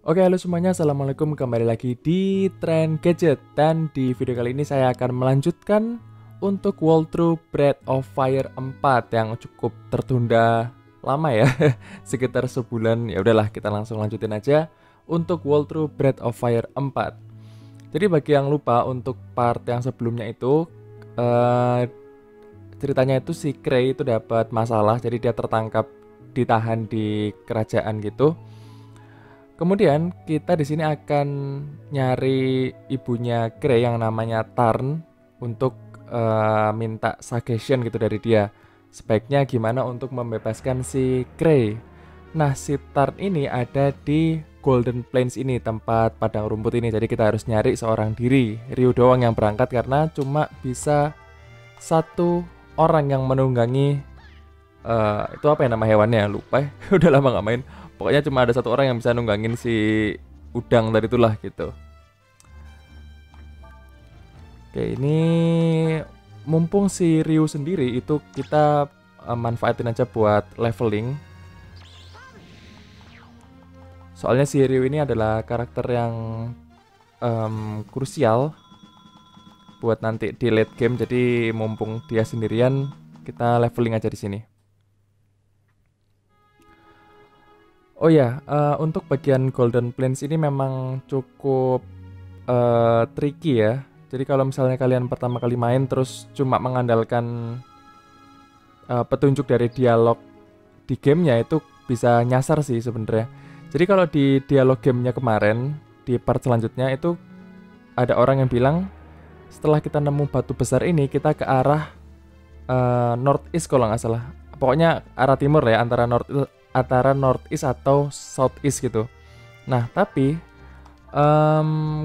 Oke, halo semuanya, assalamualaikum, kembali lagi di Trend Gadget. Dan di video kali ini saya akan melanjutkan untuk walkthrough Breath of Fire 4 yang cukup tertunda lama ya, sekitar sebulan. Ya udahlah, kita langsung lanjutin aja untuk walkthrough Breath of Fire 4. Jadi bagi yang lupa, untuk part yang sebelumnya itu ceritanya itu si Cray itu dapat masalah, jadi dia tertangkap, ditahan di kerajaan gitu. Kemudian kita di sini akan nyari ibunya Cray yang namanya Tarn untuk minta suggestion gitu dari dia. Sebaiknya gimana untuk membebaskan si Cray. Nah, si Tarn ini ada di Golden Plains ini, tempat padang rumput ini. Jadi kita harus nyari seorang diri. Ryu doang yang berangkat karena cuma bisa satu orang yang menunggangi itu apa ya nama hewannya, lupa ya. Udah lama nggak main. Pokoknya cuma ada satu orang yang bisa nunggangin si udang tadi itulah gitu. Oke, ini mumpung si Ryu sendiri itu kita manfaatin aja buat leveling. Soalnya si Ryu ini adalah karakter yang krusial buat nanti di late game. Jadi mumpung dia sendirian, kita leveling aja di sini. Oh ya, untuk bagian Golden Plains ini memang cukup tricky ya. Jadi kalau misalnya kalian pertama kali main terus cuma mengandalkan petunjuk dari dialog di gamenya, itu bisa nyasar sih sebenarnya. Jadi kalau di dialog gamenya kemarin, di part selanjutnya itu ada orang yang bilang setelah kita nemu batu besar ini kita ke arah northeast kalau nggak salah. Pokoknya arah timur ya, antara northeast atau southeast gitu. Nah, tapi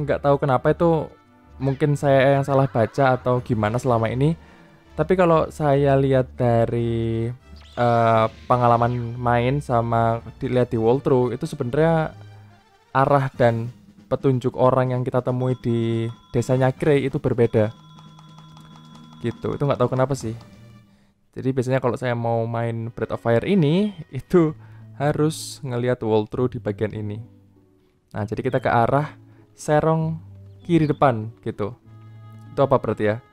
nggak tahu kenapa itu, mungkin saya yang salah baca atau gimana selama ini. Tapi kalau saya lihat dari pengalaman main sama dilihat di walkthrough, itu sebenarnya arah dan petunjuk orang yang kita temui di desanya Cray itu berbeda. Gitu. Itu nggak tahu kenapa sih. Jadi biasanya kalau saya mau main Breath of Fire ini, itu harus ngelihat walkthrough di bagian ini. Nah, jadi kita ke arah serong kiri depan gitu. Itu apa berarti ya?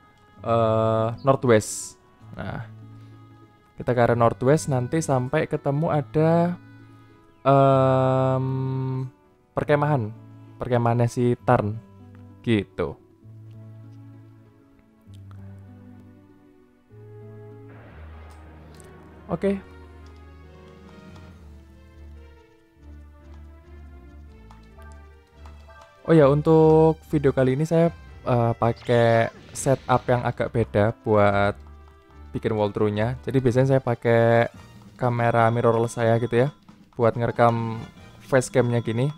Northwest. Nah, kita ke arah northwest, nanti sampai ketemu ada perkemahannya si Tarn gitu. Oke. Oh ya, untuk video kali ini saya pakai setup yang agak beda buat bikin walkthrough-nya. Jadi biasanya saya pakai kamera mirrorless saya gitu ya, buat ngerekam facecam-nya gini.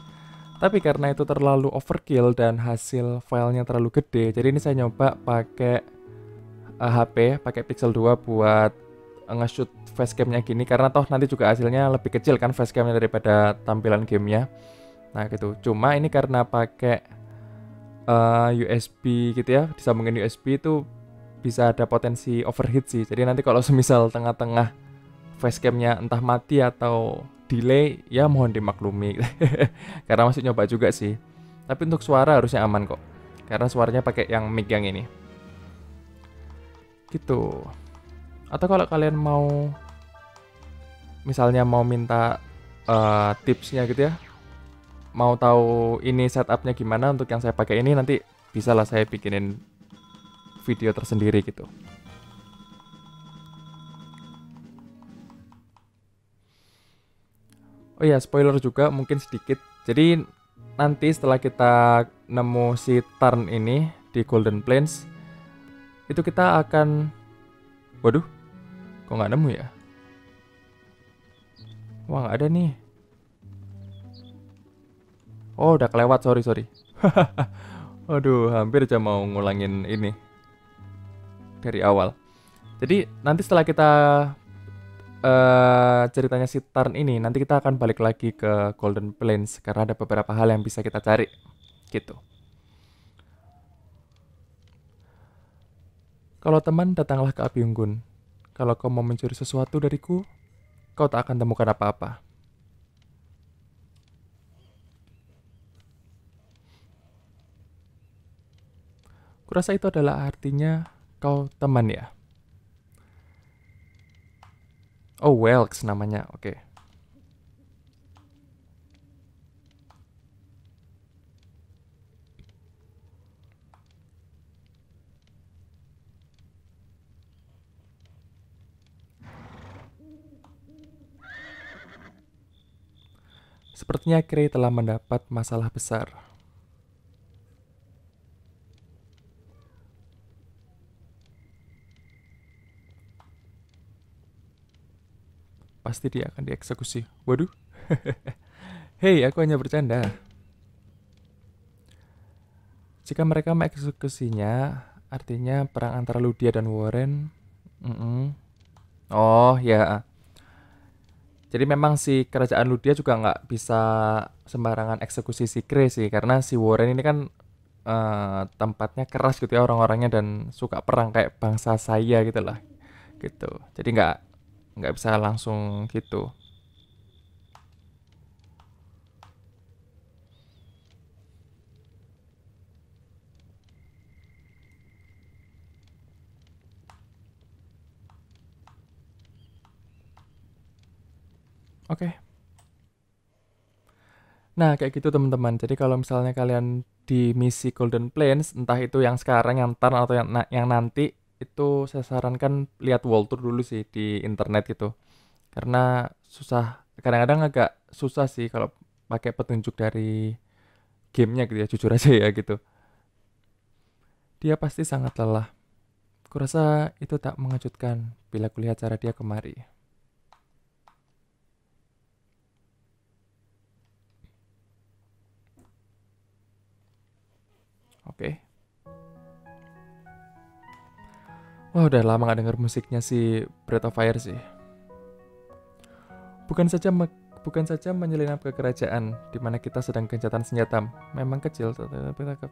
Tapi karena itu terlalu overkill dan hasil filenya terlalu gede, jadi ini saya nyoba pakai HP, pakai Pixel 2 buat nge-shoot facecam-nya gini. Karena toh nanti juga hasilnya lebih kecil kan facecam-nya daripada tampilan gamenya. Nah gitu, cuma ini karena pakai USB gitu ya, disambungin USB itu bisa ada potensi overheat sih. Jadi nanti kalau semisal tengah-tengah facecamnya entah mati atau delay, ya mohon dimaklumi. Karena masih nyoba juga sih. Tapi untuk suara harusnya aman kok, karena suaranya pakai yang mic yang ini. Gitu. Atau kalau kalian mau misalnya mau minta tipsnya gitu ya, mau tahu ini setupnya gimana untuk yang saya pakai ini, nanti bisa lah saya bikinin video tersendiri gitu. Oh ya, spoiler juga mungkin sedikit. Jadi nanti setelah kita nemu si Tarn ini di Golden Plains, itu kita akan, waduh, kok nggak nemu ya? Wah, nggak ada nih. Oh, udah kelewat, sorry. Waduh, hampir aja mau ngulangin ini dari awal. Jadi nanti setelah kita ceritanya si Tarn ini, nanti kita akan balik lagi ke Golden Plains karena ada beberapa hal yang bisa kita cari gitu. Kalau teman, datanglah ke api unggun. Kalau kau mau mencuri sesuatu dariku, kau tak akan temukan apa-apa. Kurasa itu adalah artinya kau teman ya. Oh, Welks namanya. Oke. Sepertinya Kray telah mendapat masalah besar. Pasti dia akan dieksekusi. Waduh. Hei, aku hanya bercanda. Jika mereka mengeksekusinya, artinya perang antara Ludia dan Warren. Oh ya. Jadi memang si kerajaan Ludia juga nggak bisa sembarangan eksekusi si Kray sih, karena si Warren ini kan tempatnya keras gitu ya orang-orangnya dan suka perang kayak bangsa saya gitu lah, gitu. Jadi nggak bisa langsung gitu. Oke. Nah, kayak gitu teman-teman. Jadi kalau misalnya kalian di misi Golden Plains, entah itu yang sekarang, yang ntar atau yang nanti, itu saya sarankan lihat world tour dulu sih di internet gitu. Karena susah, kadang-kadang agak susah sih kalau pakai petunjuk dari gamenya gitu ya, jujur aja ya gitu. Dia pasti sangat lelah. Kurasa itu tak mengejutkan bila kulihat cara dia kemari. Oke. Wah, udah lama gak denger musiknya si Breath of Fire sih. Bukan saja bukan saja menyelinap ke kerajaan di mana kita sedang gencatan senjata. Memang kecil, tapi takut.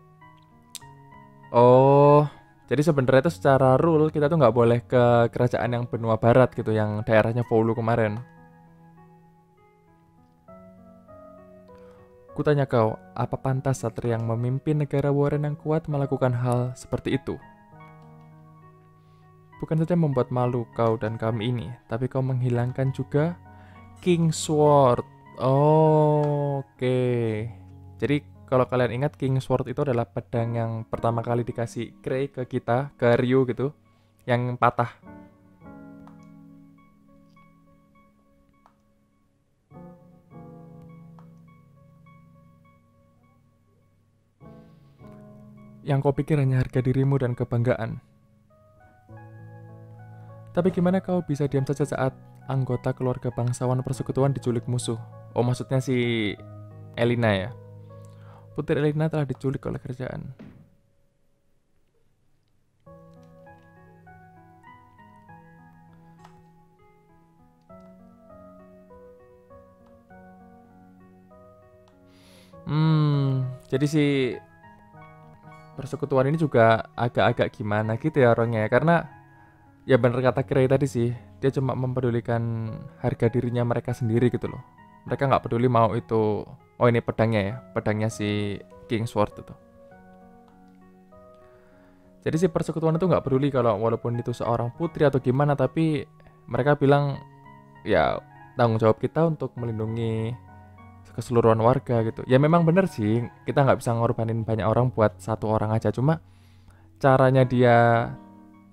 Oh, jadi sebenarnya itu secara rule kita tuh nggak boleh ke kerajaan yang benua barat gitu, yang daerahnya Voulu kemarin. Kutanya kau, apa pantas satria yang memimpin negara Warren yang kuat melakukan hal seperti itu? Bukan saja membuat malu kau dan kami ini, tapi kau menghilangkan juga King Sword. Oh, oke. Jadi kalau kalian ingat, King Sword itu adalah pedang yang pertama kali dikasih Kray ke kita, ke Ryu gitu, yang patah. Yang kau pikir hanya harga dirimu dan kebanggaan. Tapi gimana kau bisa diam saja saat anggota keluarga bangsawan persekutuan diculik musuh? Oh, maksudnya si Elina ya. Putri Elina telah diculik oleh kerajaan. Jadi si persekutuan ini juga agak-agak gimana gitu ya orangnya ya. Karena ya bener kata Kray tadi sih, dia cuma mempedulikan harga dirinya mereka sendiri gitu loh. Mereka nggak peduli mau itu, oh ini pedangnya ya, pedangnya si King Sword itu. Jadi si persekutuan itu nggak peduli kalau walaupun itu seorang putri atau gimana, tapi mereka bilang ya tanggung jawab kita untuk melindungi keseluruhan warga gitu. Ya memang bener sih, kita nggak bisa ngorbanin banyak orang buat satu orang aja. Cuma caranya dia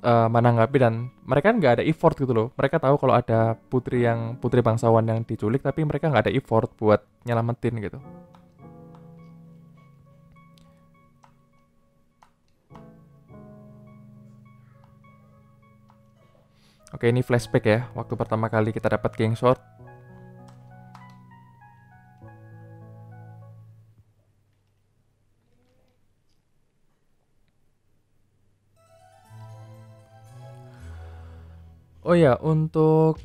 menanggapi, dan mereka nggak ada effort gitu loh. Mereka tahu kalau ada putri bangsawan yang diculik, tapi mereka nggak ada effort buat nyelamatin gitu. Oke, ini flashback ya, waktu pertama kali kita dapat King Sword. Oh ya, untuk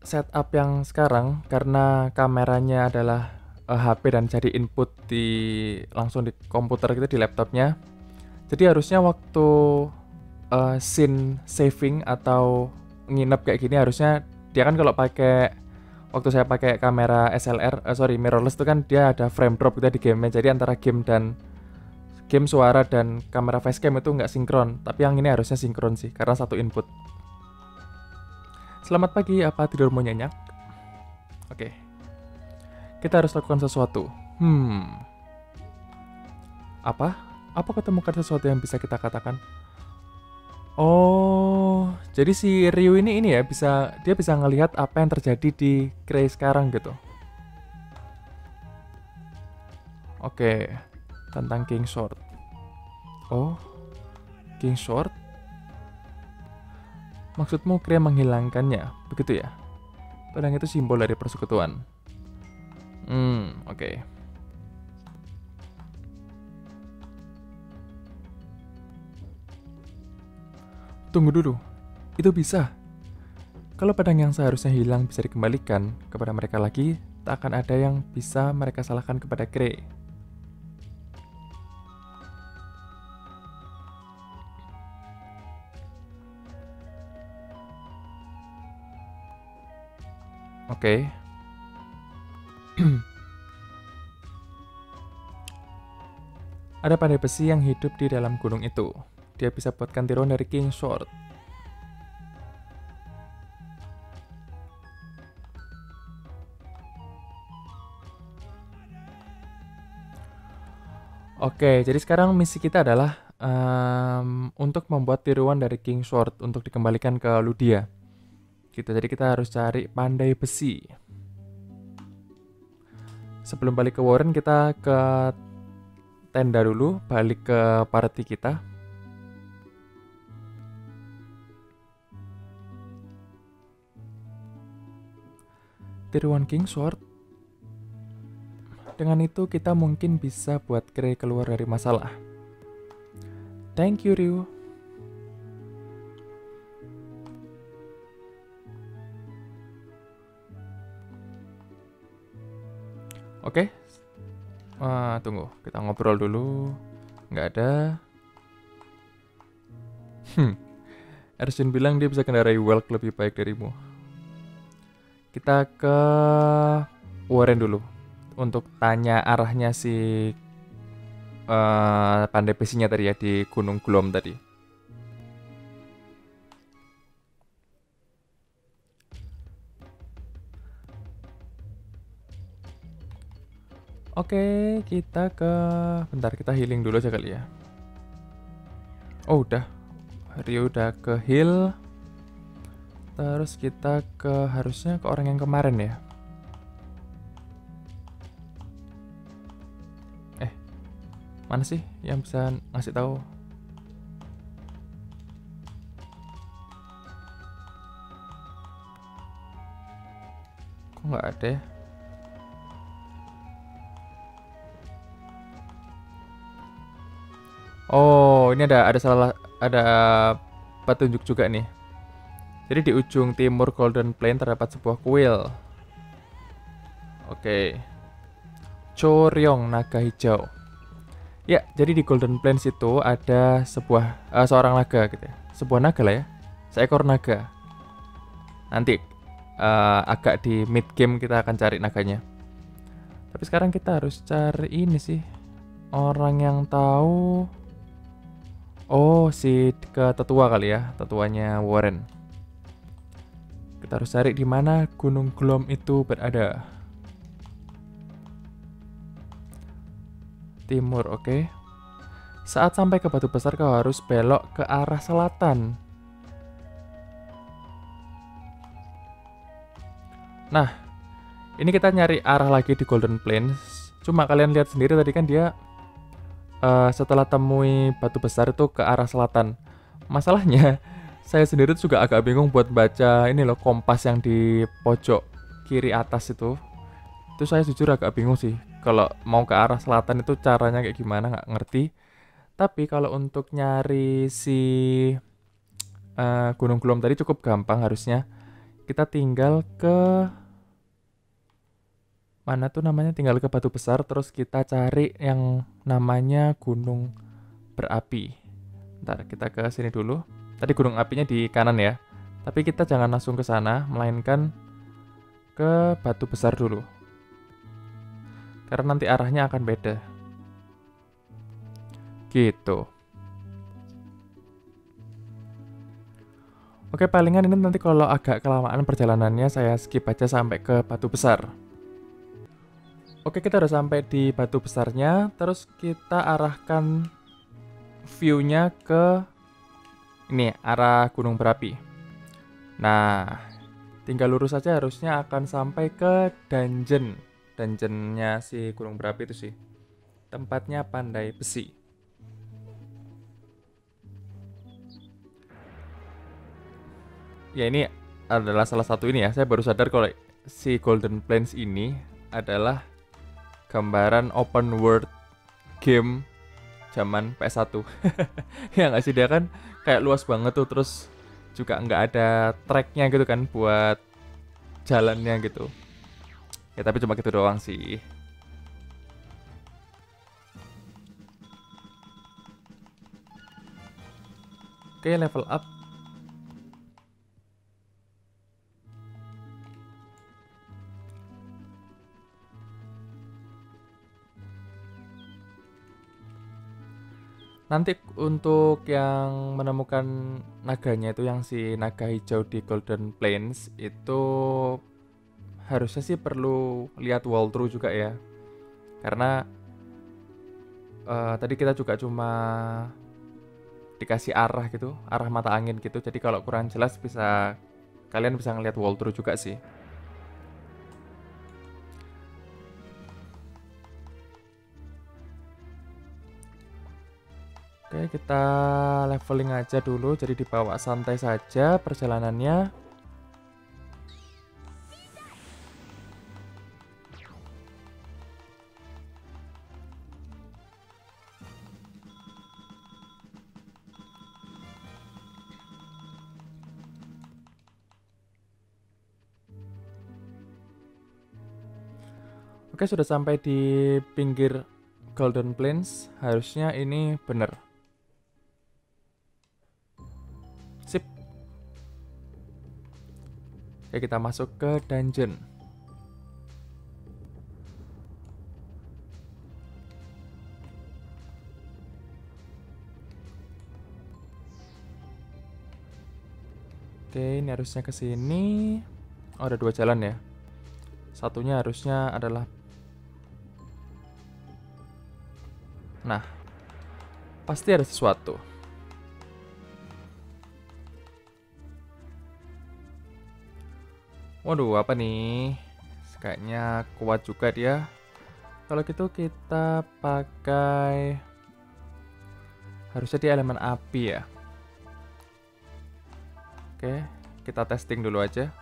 setup yang sekarang, karena kameranya adalah HP dan jadi input langsung di komputer gitu, di laptopnya. Jadi harusnya waktu scene saving atau nginep kayak gini, harusnya dia kan kalau pakai, waktu saya pakai kamera SLR, mirrorless itu kan dia ada frame drop gitu di gamenya. Jadi antara game dan game suara dan kamera facecam itu nggak sinkron, tapi yang ini harusnya sinkron sih, karena satu input. Selamat pagi, apa tidurmu nyenyak? Oke. Kita harus lakukan sesuatu. Apa? Apa ketemukan sesuatu yang bisa kita katakan? Oh, jadi si Ryu ini ya dia bisa ngelihat apa yang terjadi di Grey sekarang gitu. Oke, tentang King Sword. Oh, King Sword? Maksudmu Grey menghilangkannya, begitu ya? Pedang itu simbol dari persekutuan. Oke. Tunggu dulu, itu bisa. Kalau pedang yang seharusnya hilang bisa dikembalikan kepada mereka lagi, tak akan ada yang bisa mereka salahkan kepada Grey. Oke. Ada pandai besi yang hidup di dalam gunung itu. Dia bisa buatkan tiruan dari King Sword. Oke, jadi sekarang misi kita adalah untuk membuat tiruan dari King Sword untuk dikembalikan ke Ludia. Gitu, jadi kita harus cari pandai besi. Sebelum balik ke Warren, kita ke tenda dulu, balik ke party kita. Tiruan King Sword. Dengan itu kita mungkin bisa buat Grey keluar dari masalah. Thank you, Ryu. Oke. Tunggu, kita ngobrol dulu. Nggak ada. Ersin bilang dia bisa kendarai Welk lebih baik darimu. Kita ke Warren dulu untuk tanya arahnya si pandai besinya tadi ya di Gunung Glom tadi. Oke, kita ke... Bentar, kita healing dulu aja kali ya. Oh, udah. Ryu udah ke heal. Terus kita harusnya ke orang yang kemarin ya. Mana sih yang bisa ngasih tahu? Kok nggak ada ya? Oh, ini ada petunjuk juga nih. Jadi di ujung timur Golden Plain terdapat sebuah kuil. Oke. Choryong naga hijau. Ya, jadi di Golden Plains itu ada seorang naga gitu ya. Sebuah naga lah ya. Seekor naga. Nanti agak di mid game kita akan cari naganya. Tapi sekarang kita harus cari ini sih. Orang yang tahu. Oh, si tetua kali ya, tetuanya Warren. Kita harus cari di mana Gunung Glom itu berada. Timur, oke. Saat sampai ke batu besar kau harus belok ke arah selatan. Nah, ini kita nyari arah lagi di Golden Plains. Cuma kalian lihat sendiri tadi kan dia setelah temui batu besar itu ke arah selatan. Masalahnya, saya sendiri juga agak bingung buat baca ini loh, kompas yang di pojok kiri atas itu. Itu saya jujur agak bingung sih. Kalau mau ke arah selatan itu caranya kayak gimana, nggak ngerti. Tapi kalau untuk nyari si Gunung Glom tadi cukup gampang harusnya. Kita tinggal ke... Mana tuh namanya? Tinggal ke batu besar, terus kita cari yang namanya gunung berapi. Ntar kita ke sini dulu. Tadi gunung apinya di kanan ya. Tapi kita jangan langsung ke sana, melainkan ke batu besar dulu. Karena nanti arahnya akan beda. Gitu. Oke, palingan ini nanti kalau agak kelamaan perjalanannya saya skip aja sampai ke batu besar. Oke, kita udah sampai di batu besarnya, terus kita arahkan view-nya ke ini, arah gunung berapi. Nah, tinggal lurus saja harusnya akan sampai ke dungeonnya si gunung berapi itu sih. Tempatnya Pandai Besi. Ya, ini adalah salah satu ini ya. Saya baru sadar kalau si Golden Plains ini adalah gambaran open world game zaman PS1. Ya nggak sih, dia kan kayak luas banget tuh, terus juga nggak ada tracknya gitu kan buat jalannya gitu. Ya tapi cuma gitu doang sih. Oke, level up. Nanti untuk yang menemukan naganya itu, yang si naga hijau di Golden Plains itu harusnya sih perlu lihat walkthrough juga ya. Karena tadi kita juga cuma dikasih arah gitu, arah mata angin gitu. Jadi kalau kurang jelas kalian bisa ngeliat walkthrough juga sih. Oke, kita leveling aja dulu, jadi dibawa santai saja perjalanannya. Oke, sudah sampai di pinggir Golden Plains. Harusnya ini bener. Sip. Oke, kita masuk ke dungeon. Oke, ini harusnya ke sini. Oh, ada dua jalan ya. Satunya harusnya adalah, nah, pasti ada sesuatu. Waduh, apa nih? Kayaknya kuat juga dia. Kalau gitu kita pakai, harusnya dia elemen api ya. Oke, kita testing dulu aja.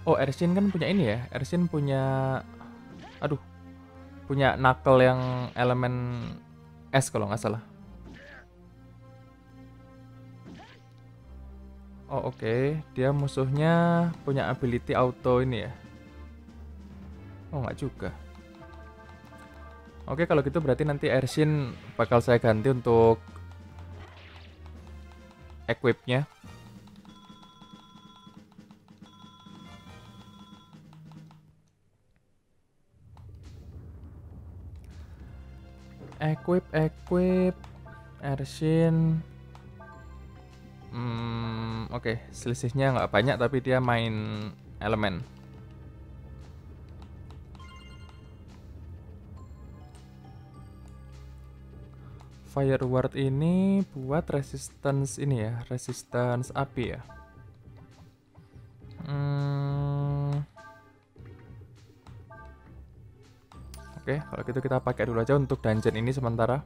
Oh, Ershin kan punya ini ya. Ershin punya, aduh, punya knuckle yang elemen es kalau nggak salah. Oh, oke. Dia musuhnya punya ability auto ini ya. Oh, nggak juga. Oke, kalau gitu berarti nanti Ershin bakal saya ganti untuk equipnya. Equip Ershin. Oke, selisihnya nggak banyak tapi dia main elemen. Fire Ward ini buat resistance ini ya, resistance api ya. Oke, kalau gitu kita pakai dulu aja untuk dungeon ini sementara.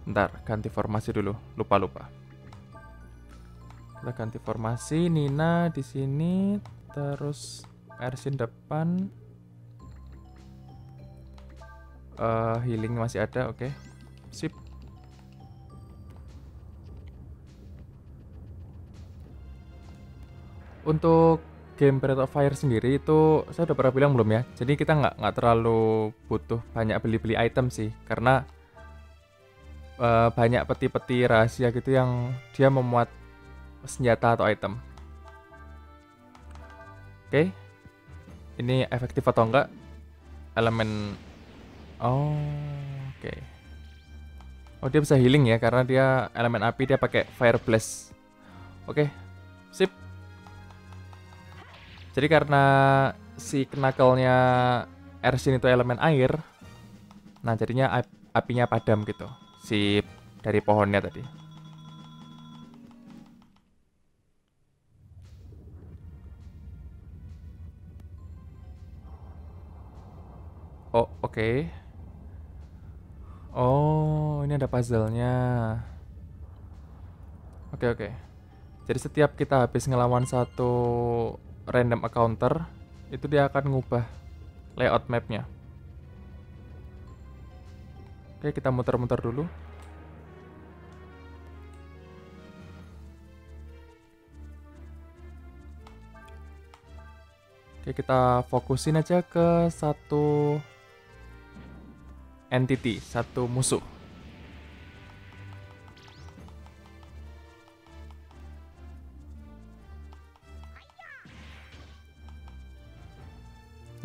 Bentar, ganti formasi dulu. Lupa. Kita ganti formasi. Nina di sini, terus Ershin depan. Healing masih ada, oke. Sip. Untuk game Breath of Fire sendiri itu saya udah pernah bilang belum ya. Jadi kita nggak terlalu butuh banyak beli-beli item sih, karena banyak peti-peti rahasia gitu yang dia memuat senjata atau item. Oke, ini efektif atau enggak? Elemen. Oh, oke. Oh, dia bisa healing ya karena dia elemen api, dia pakai Fire Blast. Oke, sip. Jadi karena si knuckle-nya Ersin itu elemen air, nah jadinya apinya padam gitu. Si dari pohonnya tadi. Oh, oke. Oh, ini ada puzzle-nya. Oke, oke. Jadi setiap kita habis ngelawan satu random encounter, itu dia akan ngubah layout mapnya. Oke, kita muter-muter dulu. Oke, kita fokusin aja ke satu entity, satu musuh.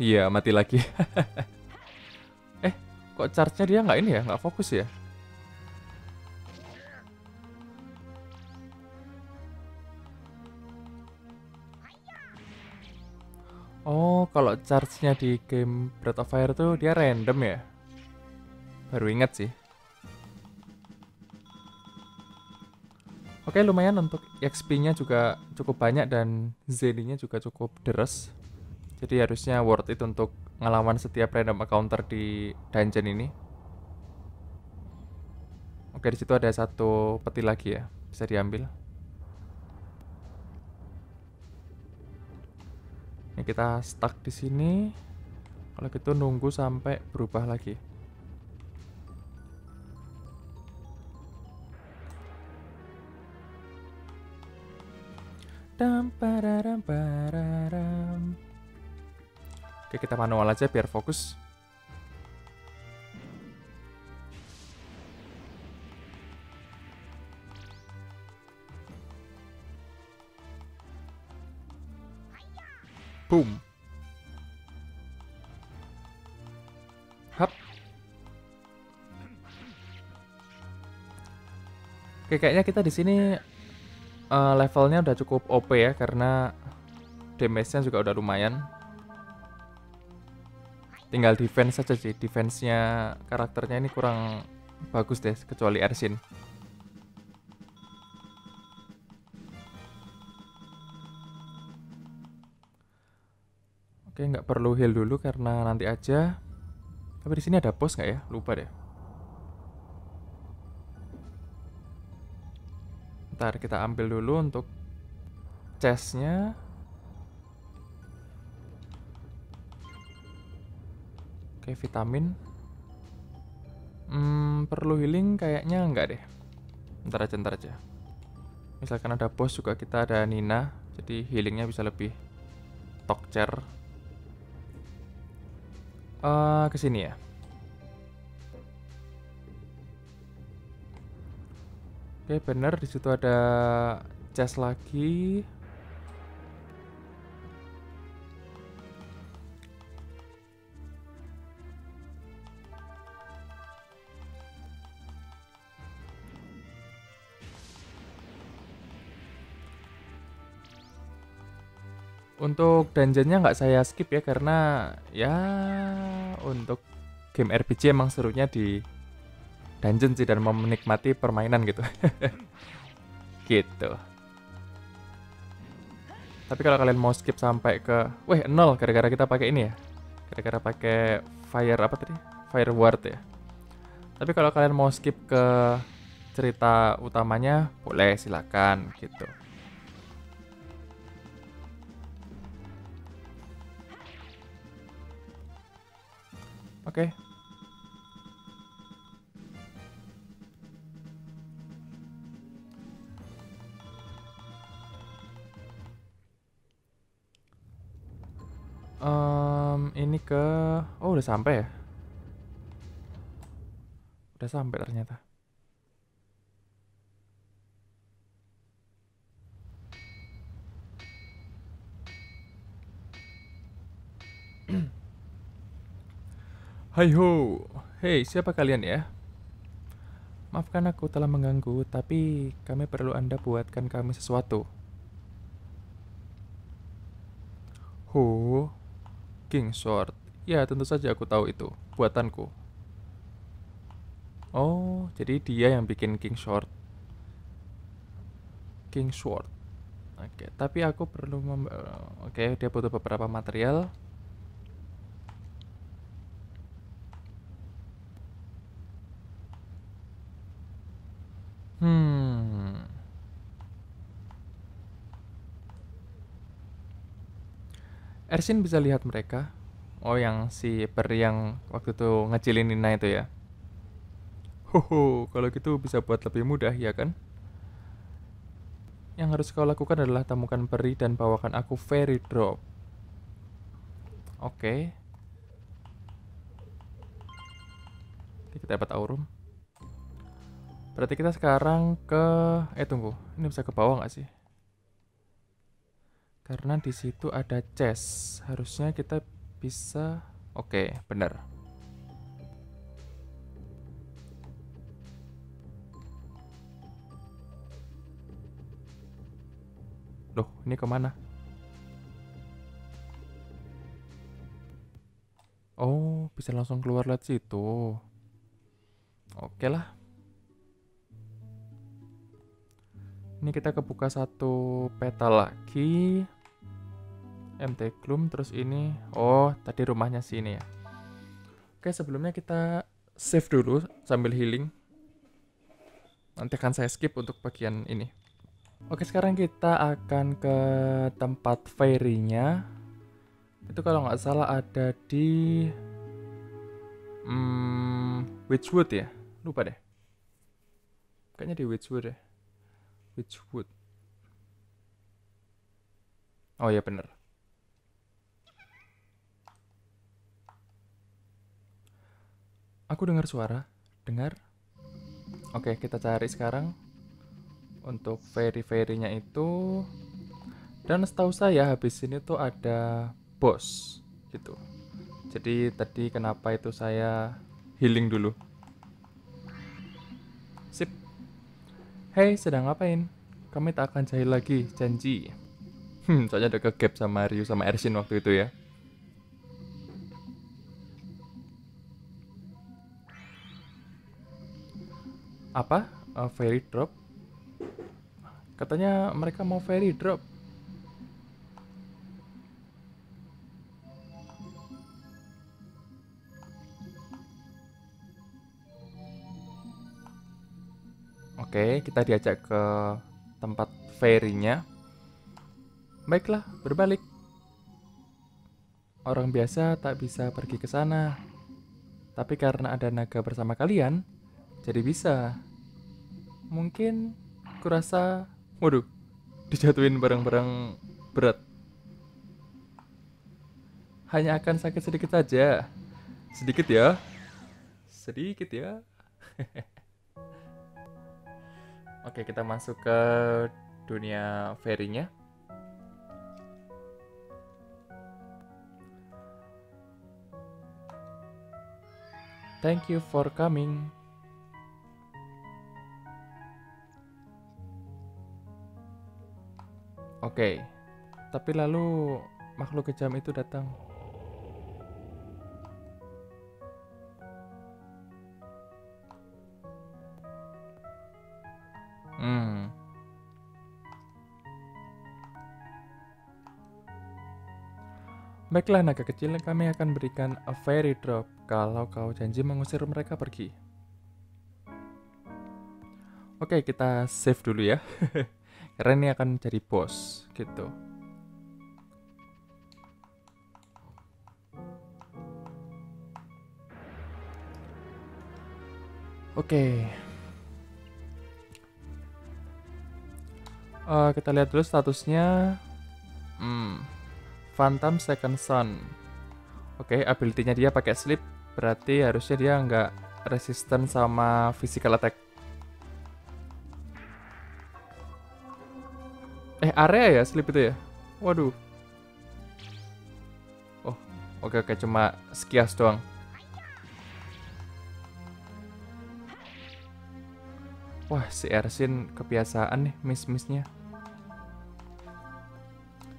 Iya, mati lagi. Kok charge-nya dia nggak ini ya, nggak fokus ya? Oh, kalau charge-nya di game Breath of Fire tuh dia random ya? Baru ingat sih. Oke, lumayan untuk XP-nya juga cukup banyak dan ZD-nya juga cukup deres. Jadi harusnya worth it untuk ngelawan setiap random encounter di dungeon ini. Oke, di situ ada satu peti lagi ya, bisa diambil. Ini kita stuck di sini. Kalau gitu nunggu sampai berubah lagi. Dam pararam pararam. Oke, kita manual aja biar fokus. Boom. Hap. Oke, kayaknya kita di sini levelnya udah cukup OP ya karena damage-nya juga udah lumayan. Tinggal defense saja sih. Defense-nya karakternya ini kurang bagus deh kecuali Ersin. Oke, nggak perlu heal dulu karena nanti aja. Tapi di sini ada boss nggak ya? Lupa deh. Ntar kita ambil dulu untuk chest-nya. Oke, vitamin. Perlu healing kayaknya enggak deh. Ntar aja, ntar aja. Misalkan ada boss juga kita ada Nina. Jadi healingnya bisa lebih tokcer. Ke sini ya. Oke, bener di situ ada chest lagi. Untuk dungeonnya nggak saya skip ya karena ya untuk game RPG emang serunya di dungeon sih dan mau menikmati permainan gitu. Gitu. Tapi kalau kalian mau skip sampai ke, weh 0 gara-gara kita pakai ini ya. Gara-gara pakai fire apa tadi? Fire ward ya. Tapi kalau kalian mau skip ke cerita utamanya, boleh silakan gitu. Oke. Ini ke, oh udah sampai ya? Udah sampai ternyata. Hai ho. Hei, siapa kalian ya? Maafkan aku telah mengganggu, tapi kami perlu Anda buatkan kami sesuatu. Ho, King Sword. Ya, tentu saja aku tahu itu. Buatanku. Oh, jadi dia yang bikin King Sword. King Sword. Oke, tapi aku perlu Oke, dia butuh beberapa material. Hmm. Ersin bisa lihat mereka. Oh, yang si peri yang waktu itu ngecilin Nina itu ya. Hoho, kalau gitu bisa buat lebih mudah ya kan? Yang harus kau lakukan adalah temukan peri dan bawakan aku fairy drop. Oke, kita dapat aurum. Berarti kita sekarang ke tunggu, ini bisa ke bawah nggak sih? Karena di situ ada chest. Harusnya kita bisa. Oke, benar. Loh, ini kemana? Oh, bisa langsung keluar lewat situ. Oke lah. Ini kita kebuka satu peta lagi. MT Gloom, terus ini. Oh, tadi rumahnya sini ya. Oke, sebelumnya kita save dulu sambil healing. Nanti akan saya skip untuk bagian ini. Oke, sekarang kita akan ke tempat fairy-nya. Itu kalau nggak salah ada di Witchwood ya? Lupa deh. Kayaknya di Witchwood ya. Witchwood. Oh iya bener. Aku dengar suara. Dengar? Oke, kita cari sekarang. Untuk fairy-fairy-nya itu. Dan setahu saya habis ini tuh ada boss gitu. Jadi tadi kenapa itu saya healing dulu. Sip. Hey, sedang ngapain? Kami tak akan jahil lagi, janji. Soalnya udah ke-gap sama Ryu sama Ersin waktu itu ya. Apa? Fairy drop? Katanya mereka mau fairy drop. Oke, kita diajak ke tempat fairy-nya. Baiklah, berbalik. Orang biasa tak bisa pergi ke sana. Tapi karena ada naga bersama kalian, jadi bisa. Mungkin kurasa, waduh, dijatuhin barang-barang berat. Hanya akan sakit sedikit saja. Sedikit ya. Sedikit ya. Oke, kita masuk ke dunia fairy-nya. Thank you for coming. Oke, tapi lalu makhluk kejam itu datang. Baiklah naga kecil, kami akan berikan a fairy drop kalau kau janji mengusir mereka pergi. Oke, kita save dulu ya. Karena ini akan jadi boss gitu. Oke. Kita lihat dulu statusnya. Phantom Second Son. Oke, ability-nya dia pakai sleep, berarti harusnya dia nggak resisten sama physical attack. Area ya sleep itu ya? Waduh. Oh, oke, cuma sekias doang. Wah, si Ersin kebiasaan nih miss-missnya.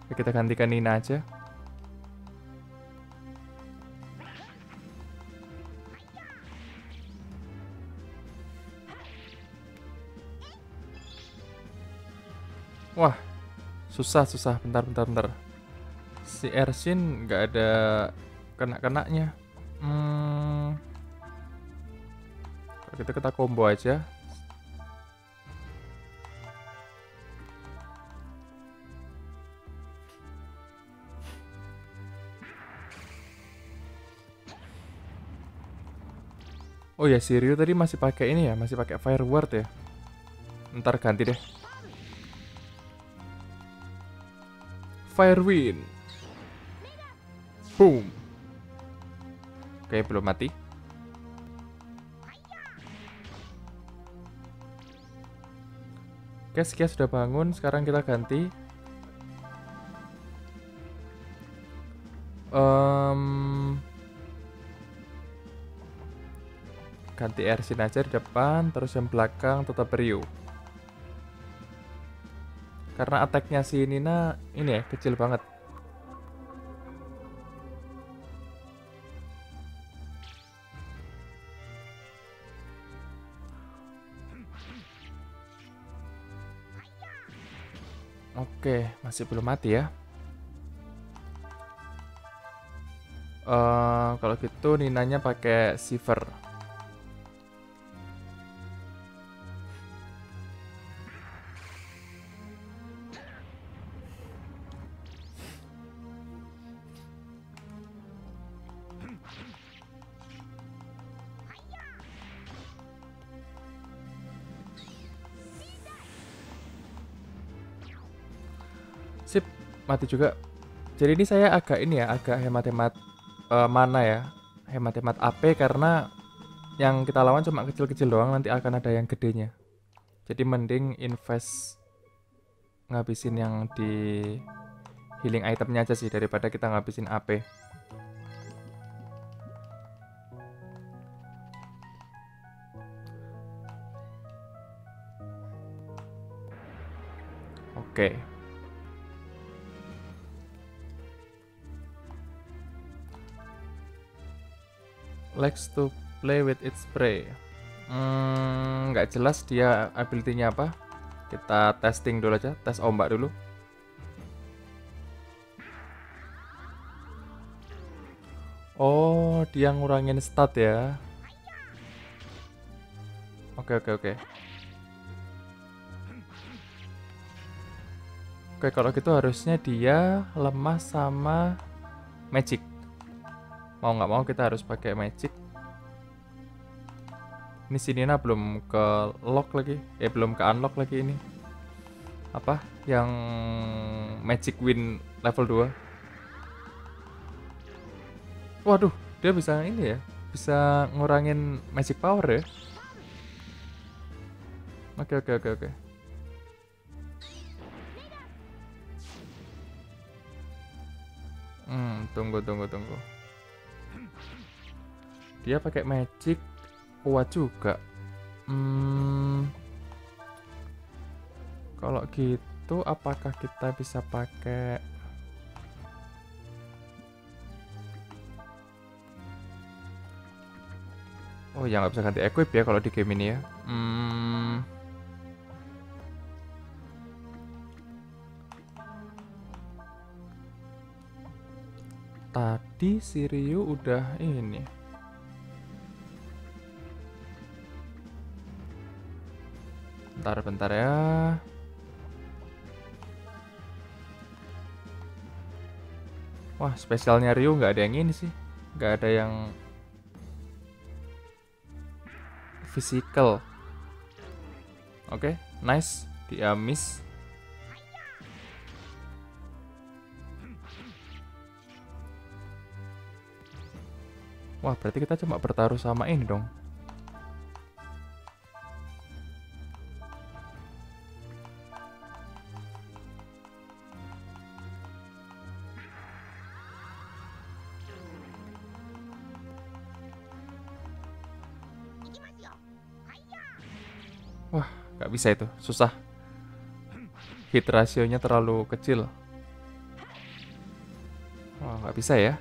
Oke, kita gantikan Nina aja. Wah, susah. Bentar. Si Ersin nggak ada kena-kenanya. Kalau gitu kita combo aja. Oh ya, si Ryu tadi masih pakai ini ya, masih pakai Fire Ward ya. Ntar ganti deh. Fire Wind. Boom. Oke, belum mati. Oke, Skia sudah bangun. Sekarang kita ganti. Ganti Ersin aja di depan, terus yang belakang tetap Ryu. Karena attack-nya si Nina ini ya, kecil banget. Oke, masih belum mati ya. Kalau gitu Ninanya pakai Sivir. Sip, mati juga. Jadi ini saya agak ini ya, agak hemat-hemat mana ya. Hemat-hemat AP karena yang kita lawan cuma kecil-kecil doang, nanti akan ada yang gedenya. Jadi mending invest ngabisin yang di healing itemnya aja sih daripada kita ngabisin AP. Oke. Likes to play with its prey. Nggak jelas dia ability-nya apa. Kita testing dulu aja, tes ombak dulu. Oh, dia ngurangin stat ya. Oke. Oke, kalau gitu harusnya dia lemah sama magic. Mau nggak mau kita harus pakai magic. Ini si Nina belum ke lock lagi. Belum ke unlock lagi ini. Apa? Yang magic win level 2. Waduh, dia bisa ini ya. Bisa ngurangin magic power ya. Oke. Tunggu. Dia pakai magic kuat juga. Kalau gitu apakah kita bisa pakai Oh ya, nggak bisa ganti equip ya kalau di game ini ya. Tadi si Ryu udah ini. Bentar ya. Wah, spesialnya Ryu nggak ada yang ini sih. Nggak ada yang physical. Oke, nice. Dia miss. Wah, berarti kita cuma bertaruh sama ini dong. Wah, Nggak bisa itu, susah. Hit rasionya terlalu kecil. Oh, nggak bisa ya.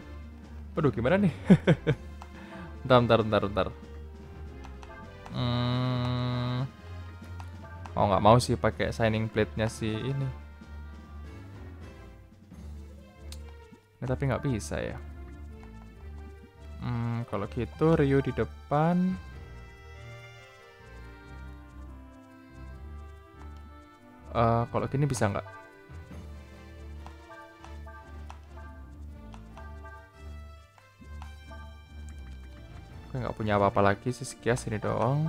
Waduh, gimana nih? Bentar. Hmm, oh, nggak mau sih pakai Shining Blade-nya si ini. Nah, tapi nggak bisa ya. Kalau gitu Ryu di depan. Kalau gini bisa nggak? Gue nggak punya apa-apa lagi sih, sekias ini doang.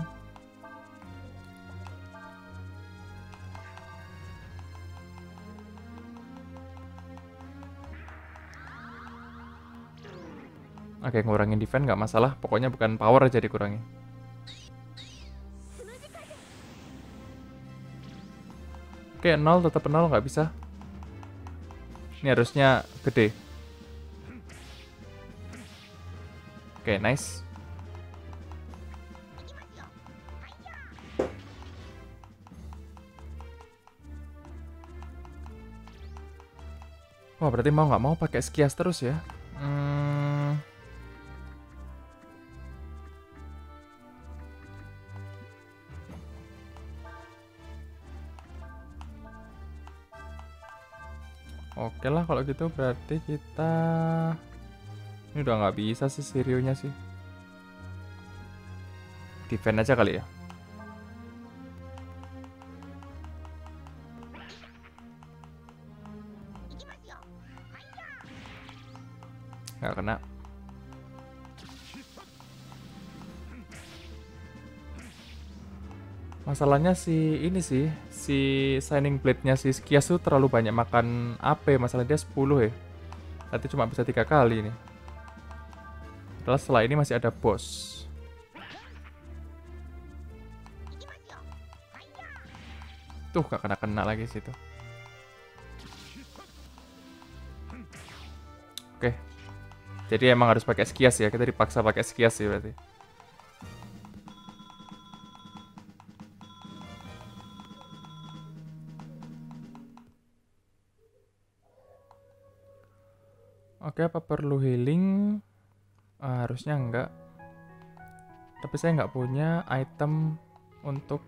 Oke, ngurangin defense nggak masalah. Pokoknya bukan power aja dikurangi. Oke, 0 tetap 0 nggak bisa. Ini harusnya gede. Oke, nice. Wah, berarti mau nggak mau pakai Skias terus ya. Oke lah kalau gitu berarti kita... Ini udah nggak bisa sih Shiryu-nya sih. Defend aja kali ya. Nggak kena. Masalahnya ini sih, si Shining Blade-nya si Skias tuh terlalu banyak makan AP, masalah dia 10 ya. Nanti cuma bisa 3 kali nih. Padahal setelah ini masih ada boss. Tuh, gak kena-kena lagi situ. Oke. Jadi emang harus pakai Skias ya, kita dipaksa pakai Skias sih berarti. Oke, apa perlu healing? Harusnya enggak. Tapi saya nggak punya item untuk...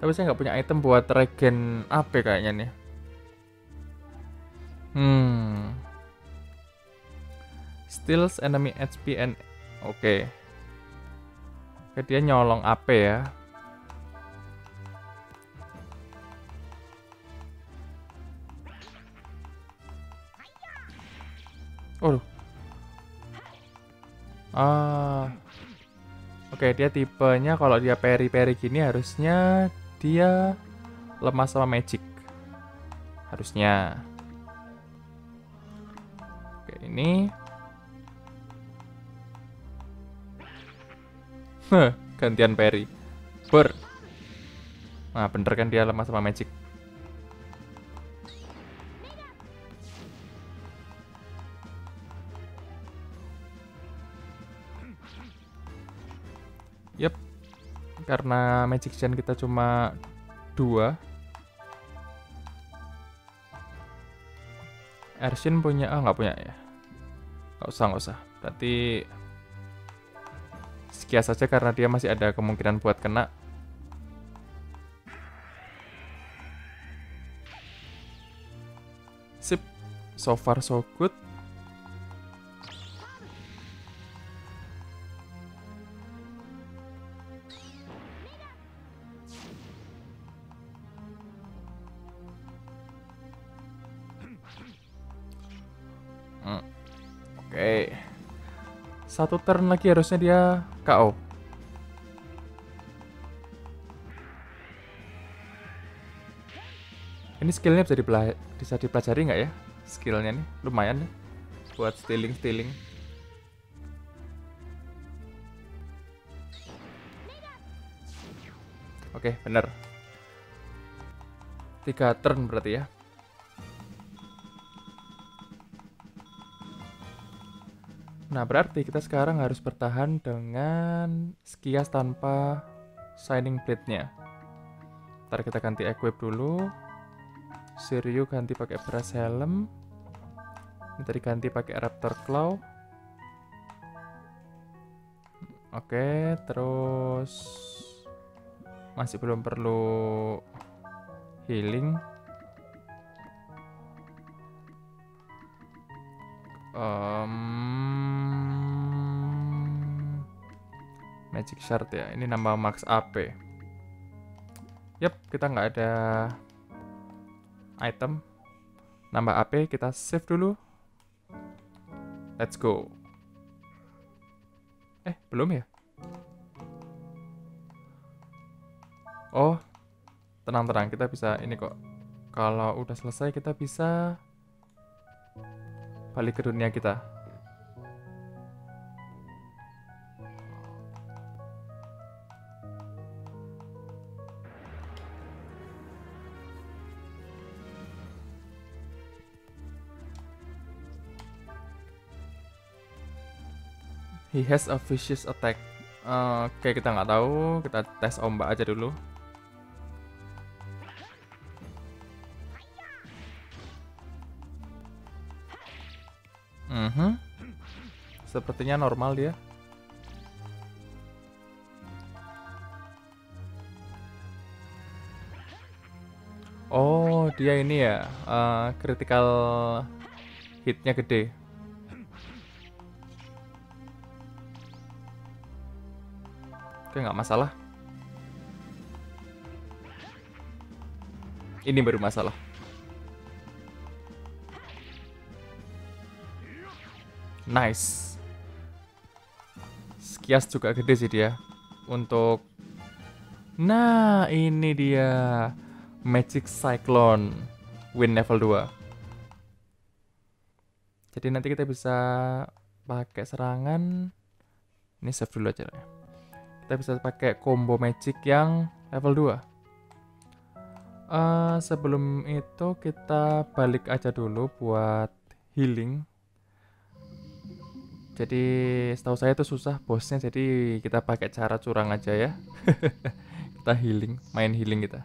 Tapi saya nggak punya item buat regen AP kayaknya nih. Steals enemy HP and... Oke. Oke, dia nyolong AP ya. Oh. Oke, dia tipenya kalau dia peri-peri gini harusnya dia lemah sama magic. Harusnya. Oke, ini. Gantian peri. Nah, bener kan dia lemah sama magic. Yep, karena Magic Chain kita cuma 2. Ershin punya, nggak punya ya. Nggak usah. Berarti Skias saja karena dia masih ada kemungkinan buat kena. Sip, so far so good. Oke. 1 turn lagi harusnya dia KO. Ini skillnya bisa dipelajari nggak ya? Skillnya nih lumayan nih buat stealing. Oke, bener. 3 turn berarti ya. Nah, berarti kita sekarang harus bertahan dengan Skias tanpa Shining Blade-nya. Ntar kita ganti equip dulu. Shiryu ganti pakai Brass Helm. Ini tadi ganti pakai Raptor Claw. Oke, terus masih belum perlu healing. Magic Shard ya, ini nambah max AP. Yap, kita nggak ada item. Nambah AP, kita save dulu. Let's go. Belum ya? Oh, tenang-tenang, kita bisa ini kok. Kalau udah selesai, kita bisa balik ke dunia kita. He has a vicious attack. Oke, kita nggak tahu. Kita tes ombak aja dulu. Sepertinya normal dia. Oh, dia ini ya, critical hitnya gede. Oke, nggak masalah. Ini baru masalah. Nice. Skias juga gede sih dia. Untuk... Nah, ini dia. Magic Cyclone. Win level 2. Jadi nanti kita bisa pakai serangan. Ini save dulu aja lah ya. Kita bisa pakai combo magic yang level 2. Sebelum itu kita balik aja dulu buat healing. Jadi setahu saya itu susah bosnya, jadi kita pakai cara curang aja ya. Kita healing, main healing kita.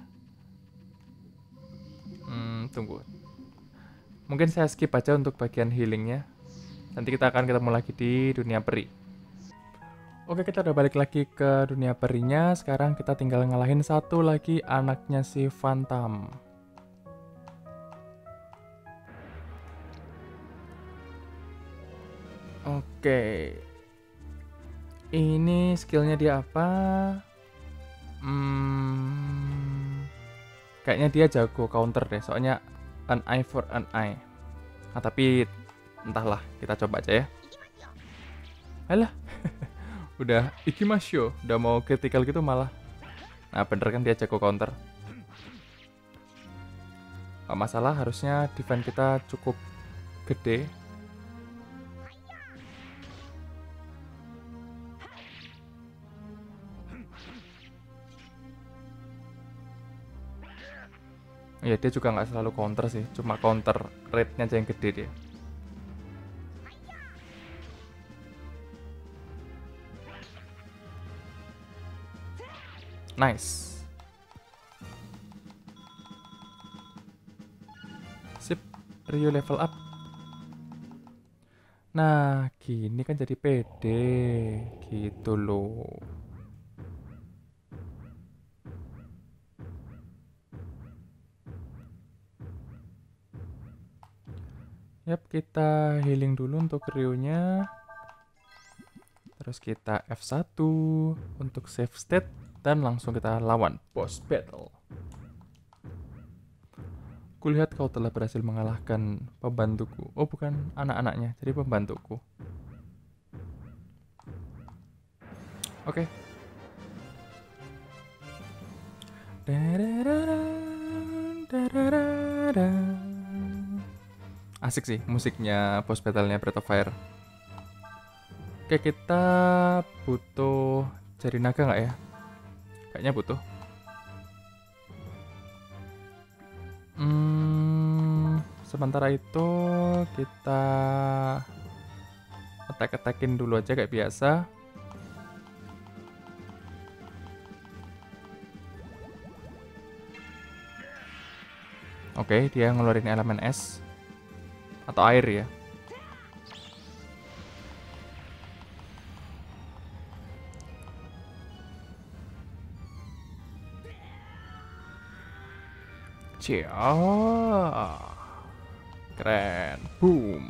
Tunggu. Mungkin saya skip aja untuk bagian healingnya. Nanti kita akan ketemu lagi di dunia peri. Oke, kita udah balik lagi ke dunia perinya. Sekarang kita tinggal ngalahin satu lagi anaknya si Phantom. Oke. Ini skillnya dia apa? Kayaknya dia jago counter deh, soalnya an eye for an eye. Nah, tapi entahlah, kita coba aja ya. Alah. Udah ikimasyo, udah mau critical gitu malah. Nah, bener kan dia jago counter. Gak masalah, harusnya defense kita cukup gede. Ya, dia juga nggak selalu counter sih, cuma counter rate-nya aja yang gede dia. Nice. Sip, Ryu level up. Nah, gini kan jadi pede, gitu loh. Yap, kita healing dulu untuk Ryu-nya. Terus kita F1 untuk save state. Dan langsung kita lawan boss battle. Kulihat kau telah berhasil mengalahkan pembantuku. Oh, bukan anak-anaknya, jadi pembantuku. Oke. Asik sih musiknya boss battle-nya Breath of Fire. Oke, kita butuh jari naga nggak ya? Kayaknya butuh. Sementara itu kita Attack-attackin dulu aja kayak biasa. Oke, dia ngeluarin elemen es atau air ya. Cia. Keren. Boom.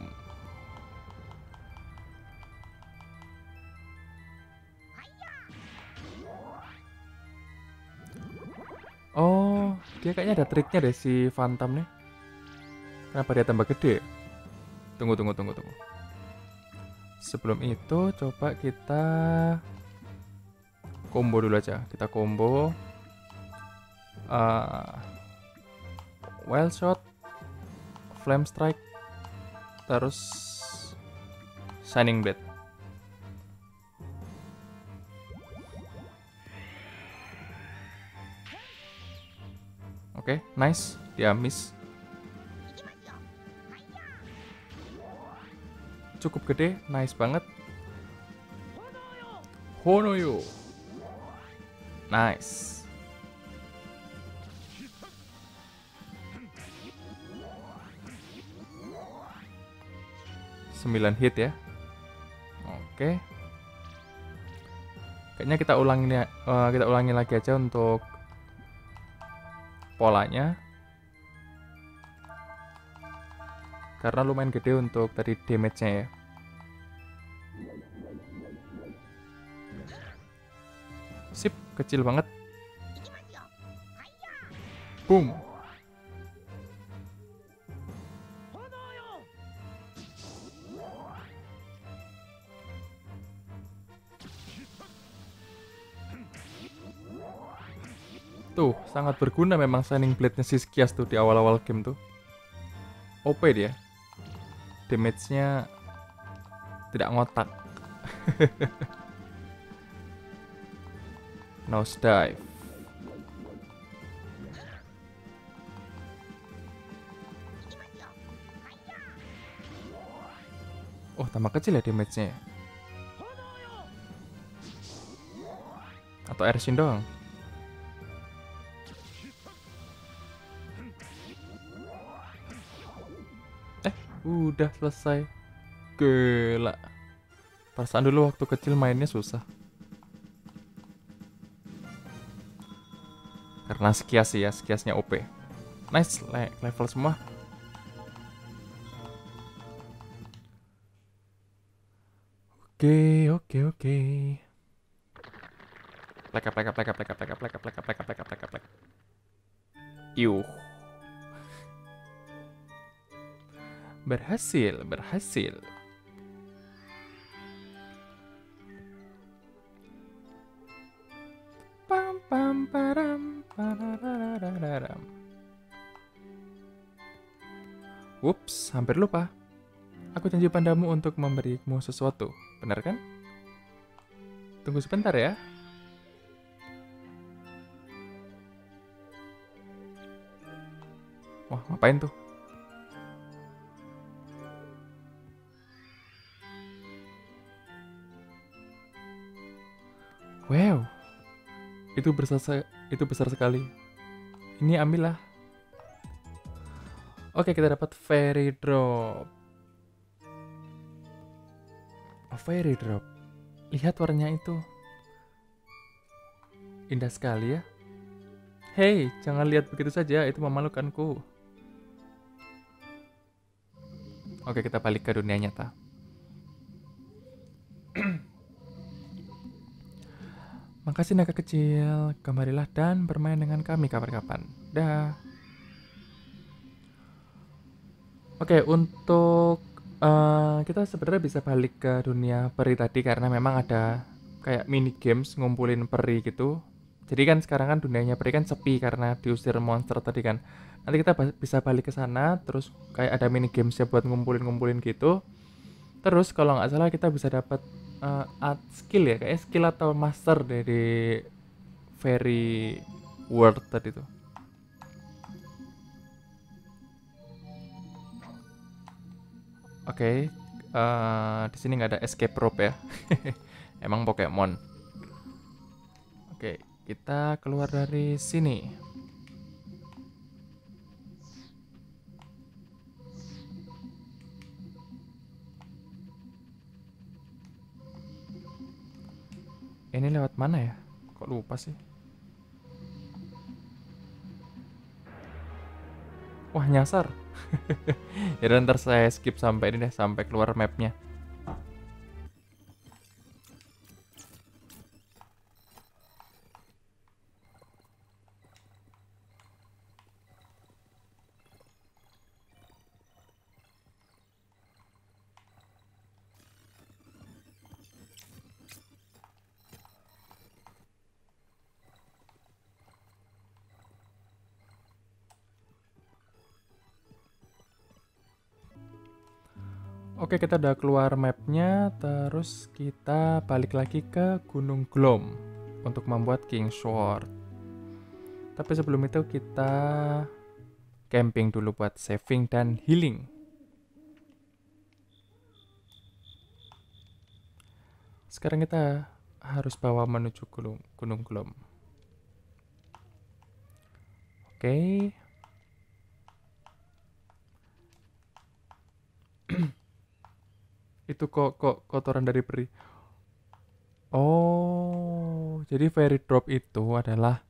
Oh, dia kayaknya ada triknya deh si Phantom nih. Kenapa dia tambah gede? Tunggu. Sebelum itu coba kita combo dulu aja. Kita combo Wild Shot, Flame Strike, terus Shining Blade. Oke, nice. Dia miss. Cukup gede, nice banget. Honoyo. Nice. Sembilan hit ya. Oke. Kayaknya kita ulangi lagi aja untuk polanya. Karena lumayan gede untuk tadi damage-nya ya. Sip, kecil banget. Boom. Tuh, sangat berguna memang Shining Blade-nya si Skias tuh di awal-awal game tuh. OP dia. Damage-nya tidak ngotak. Nose dive. Oh, tambah kecil ya damage-nya ya? Atau air shin doang? Udah selesai. Gila. Perasaan dulu waktu kecil mainnya susah. Karena Skias sih ya, Skiasnya OP. Nice, level semua. Oke. Plek. Yuh. Berhasil. Pam param pararararam. Ups, hampir lupa. Aku janji padamu untuk memberimu sesuatu. Benar kan? Tunggu sebentar ya. Wah, ngapain tuh? Wow. Itu besar sekali. Ini ambillah. Oke, kita dapat Fairy Drop. Oh, Fairy Drop. Lihat warnanya itu. Indah sekali ya. Hei, jangan lihat begitu saja, itu memalukanku. Oke, kita balik ke dunia nyata. Makasih naga kecil, kembalilah dan bermain dengan kami kapan-kapan. Dah. Oke, untuk kita sebenarnya bisa balik ke dunia peri tadi karena memang ada kayak mini games ngumpulin peri gitu. Jadi kan sekarang kan dunianya peri kan sepi karena diusir monster tadi kan. Nanti kita bisa balik ke sana, terus kayak ada mini gamesnya buat ngumpulin gitu. Terus kalau nggak salah kita bisa dapat art skill ya, kayak skill atau master dari Fairy World tadi tuh. Oke, Di sini nggak ada escape rope ya. Emang Pokemon. Oke, kita keluar dari sini. Ini lewat mana ya? Kok lupa sih? Wah, nyasar. Ya udah, ntar saya skip sampai ini deh, sampai keluar mapnya. Oke, kita udah keluar mapnya, terus kita balik lagi ke Gunung Glom untuk membuat King Sword. Tapi sebelum itu kita camping dulu buat saving dan healing. Sekarang kita harus bawa menuju Gunung Glom. Oke. Itu kok kotoran dari peri. Oh, jadi fairy drop itu adalah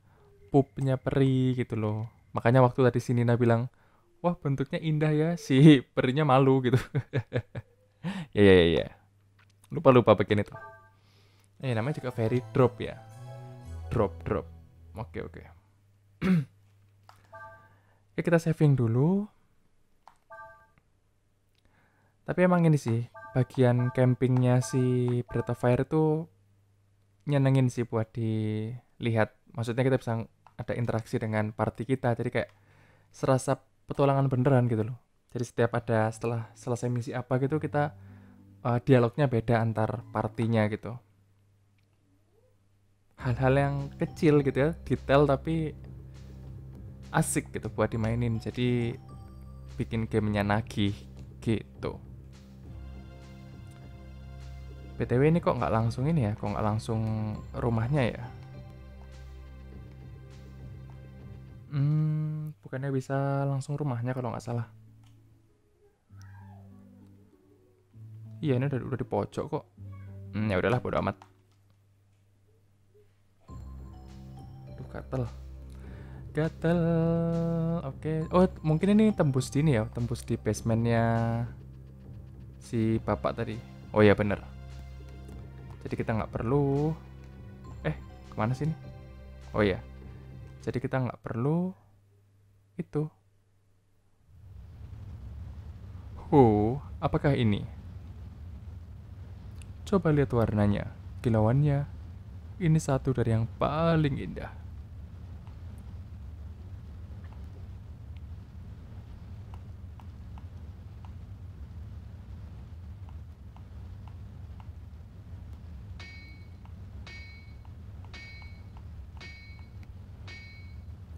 pupnya peri gitu loh. Makanya waktu tadi si Nina bilang, wah bentuknya indah ya, si perinya malu gitu. Ya ya ya ya. Lupa bikin itu. Namanya juga fairy drop ya. Drop. Oke oke. Ya kita saving dulu. Tapi emang ini sih, bagian campingnya si Breath of Fire itu nyenengin sih buat dilihat. Maksudnya kita bisa ada interaksi dengan party kita. Jadi kayak serasa petualangan beneran gitu loh. Jadi setelah selesai misi apa gitu, kita dialognya beda antar partinya gitu. Hal-hal yang kecil gitu ya, detail tapi asik gitu buat dimainin. Jadi bikin gamenya nagih gitu. BTW ini kok nggak langsung ini ya, kok nggak langsung rumahnya ya? Bukannya bisa langsung rumahnya kalau nggak salah. Iya, ini udah di pojok kok. Ya udahlah, bodo amat. Duh, gatel. Oke. Oh, mungkin ini tembus di ini ya, tembus di basementnya si bapak tadi. Oh iya bener. Jadi kita nggak perlu. Kemana sih ini? Oh iya. Jadi kita nggak perlu itu. Apakah ini? Coba lihat warnanya, kilauannya. Ini satu dari yang paling indah.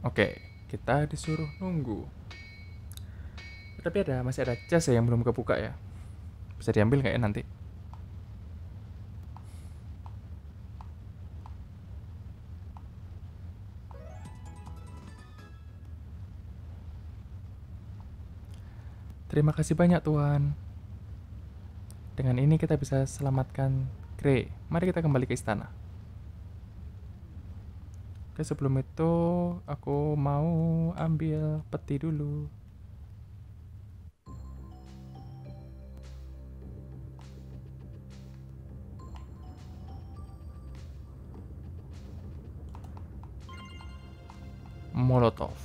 Oke, kita disuruh nunggu. Tapi masih ada chest ya yang belum kebuka ya. Bisa diambil nggak ya nanti? Terima kasih banyak Tuan. Dengan ini kita bisa selamatkan Grey. Mari kita kembali ke istana. Oke, sebelum itu aku mau ambil peti dulu. Molotov.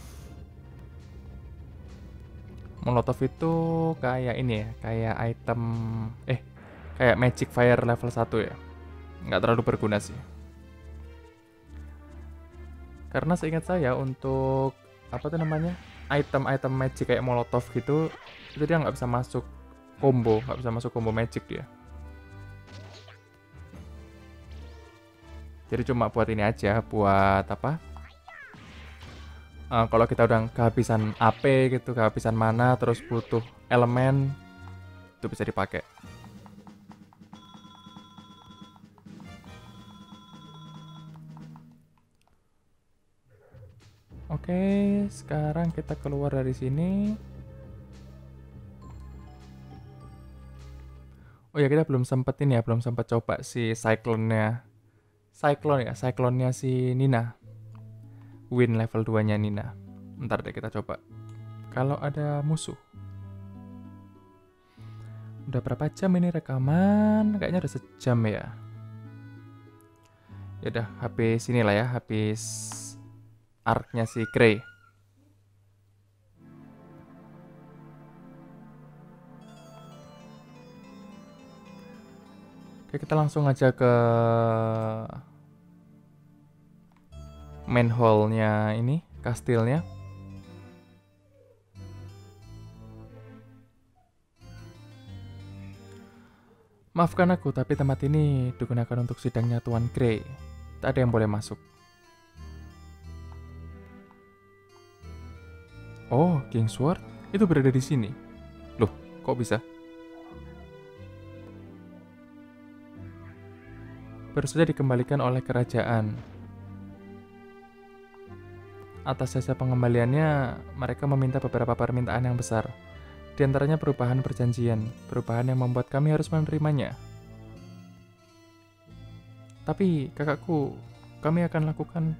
Molotov itu kayak ini ya, kayak item kayak Magic Fire level 1 ya. Nggak terlalu berguna sih. Karena seingat saya untuk apa tuh namanya, item-item magic kayak molotov gitu, itu dia nggak bisa masuk combo magic dia. Jadi cuma buat ini aja, buat apa? Kalau kita udah kehabisan AP gitu, kehabisan mana, terus butuh elemen, itu bisa dipakai. Oke, sekarang kita keluar dari sini. Oh ya, kita belum sempet ini ya, belum sempet coba si Cyclone-nya. Cyclone-nya si Nina. Win level 2-nya Nina. Ntar deh kita coba. Kalau ada musuh. Udah berapa jam ini rekaman? Kayaknya udah sejam ya. Ya udah, habis inilah ya, habis arc-nya si Grey. Oke, kita langsung aja ke main hall-nya ini, kastilnya. Maafkan aku, tapi tempat ini digunakan untuk sidangnya Tuan Grey. Tak ada yang boleh masuk. Oh, Kingsword? Itu berada di sini. Loh, kok bisa? Baru saja dikembalikan oleh kerajaan. Atas jasa pengembaliannya, mereka meminta beberapa permintaan yang besar. Di antaranya perubahan perjanjian, perubahan yang membuat kami harus menerimanya. Tapi, kakakku, kami akan lakukan.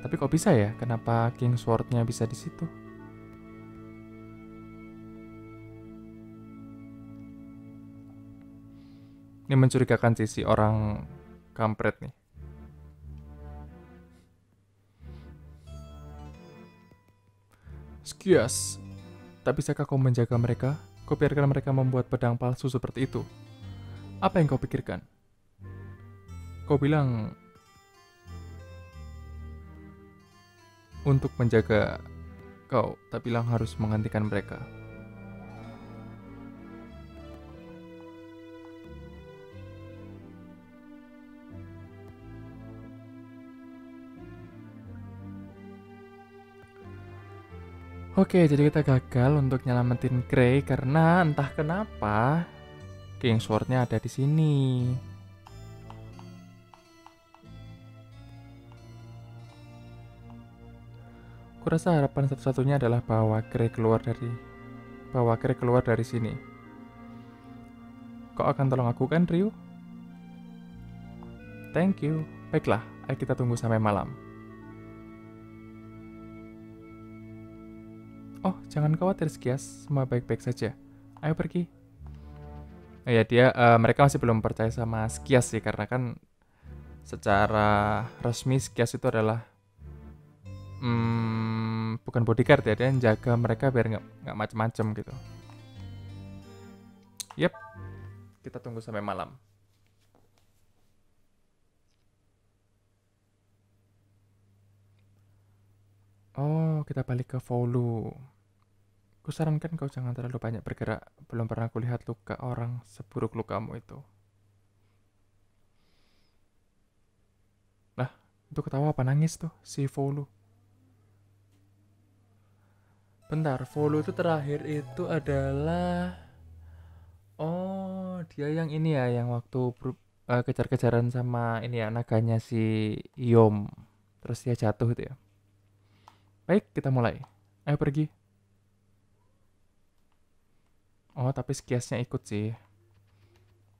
Tapi kok bisa ya? Kenapa Kingsword-nya bisa di situ? Ini mencurigakan sih si orang kampret nih. Skias, tak bisakah kau menjaga mereka? Kau biarkan mereka membuat pedang palsu seperti itu. Apa yang kau pikirkan? Kau bilang untuk menjaga kau, tak bilang harus menghentikan mereka. Oke, jadi kita gagal untuk nyelamatin Grey karena entah kenapa Kingsword-nya ada di sini. Kurasa harapan satu-satunya adalah bawa Grey keluar dari sini. Kau akan tolong aku kan, Ryu? Thank you. Baiklah, ayo kita tunggu sampai malam. Oh, jangan khawatir, Skias. Semua baik-baik saja. Ayo pergi. Oh ya, mereka masih belum percaya sama Skias sih, karena kan secara resmi Skias itu adalah bukan bodyguard ya, dia yang jaga mereka biar nggak macem-macem gitu. Yep, kita tunggu sampai malam. Oh, kita balik ke Volu. Kusarankan kau jangan terlalu banyak bergerak. Belum pernah kulihat luka orang seburuk lukamu itu. Nah, itu ketawa apa nangis tuh si Volu? Bentar, Volu itu terakhir itu adalah... Oh, dia yang ini ya, yang waktu kejar-kejaran sama ini ya, naganya si Yom. Terus dia jatuh itu ya. Baik, kita mulai. Ayo pergi. Oh, tapi Skiasnya ikut sih.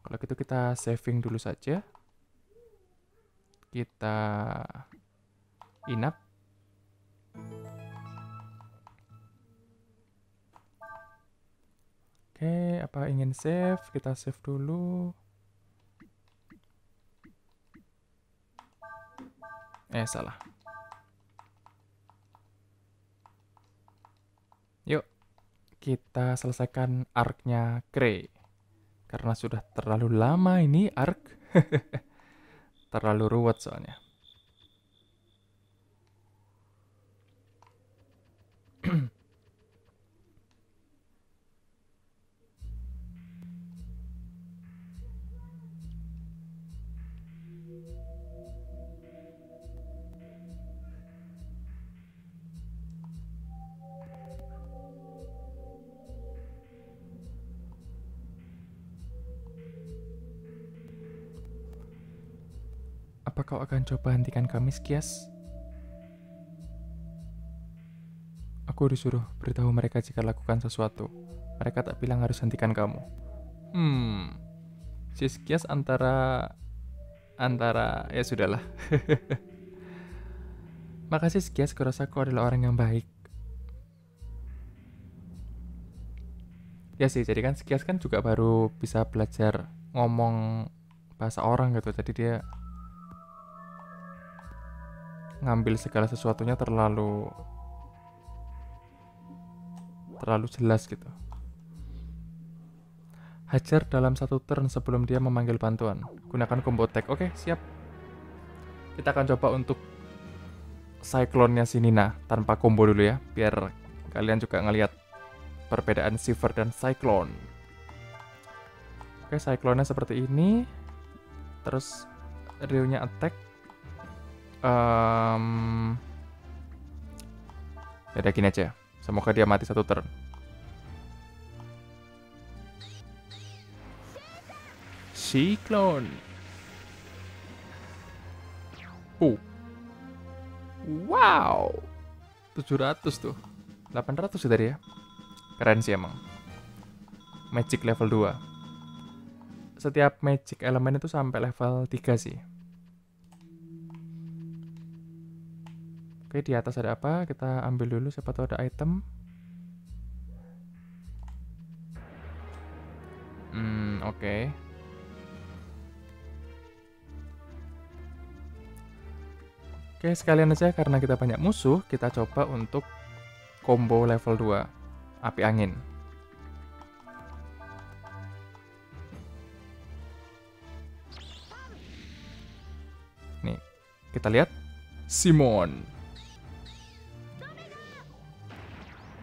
Kalau gitu kita saving dulu saja. Kita inap. Oke, apa ingin save? Kita save dulu. Salah. Yuk, kita selesaikan arc-nya Grey. Karena sudah terlalu lama ini arc. Terlalu ruwet soalnya. Apa kau akan coba hentikan kami, Skias? Aku disuruh beritahu mereka jika lakukan sesuatu. Mereka tak bilang harus hentikan kamu. Si Skias antara ya sudahlah. Makasih Skias, kurasa kau adalah orang yang baik. Ya sih, jadi kan Skias kan juga baru bisa belajar ngomong bahasa orang gitu. Jadi dia ngambil segala sesuatunya terlalu jelas gitu. Hajar dalam satu turn sebelum dia memanggil bantuan. Gunakan combo tag. Oke, siap. Kita akan coba untuk Cyclone-nya si Nina tanpa combo dulu ya, biar kalian juga ngelihat perbedaan Sivir dan Cyclone. Oke, Cyclone-nya seperti ini. Terus Ryu-nya attack. Ya udah gini aja. Semoga dia mati satu turn. Cyclone. Wow. 700 tuh. 800 sih tadi ya. Keren sih emang. Magic level 2. Setiap magic elemen itu sampai level 3 sih. Oke, di atas ada apa? Kita ambil dulu, siapa tahu ada item. Oke. Oke, sekalian aja karena kita banyak musuh, kita coba untuk combo level 2. Api angin. Nih, kita lihat. Simon.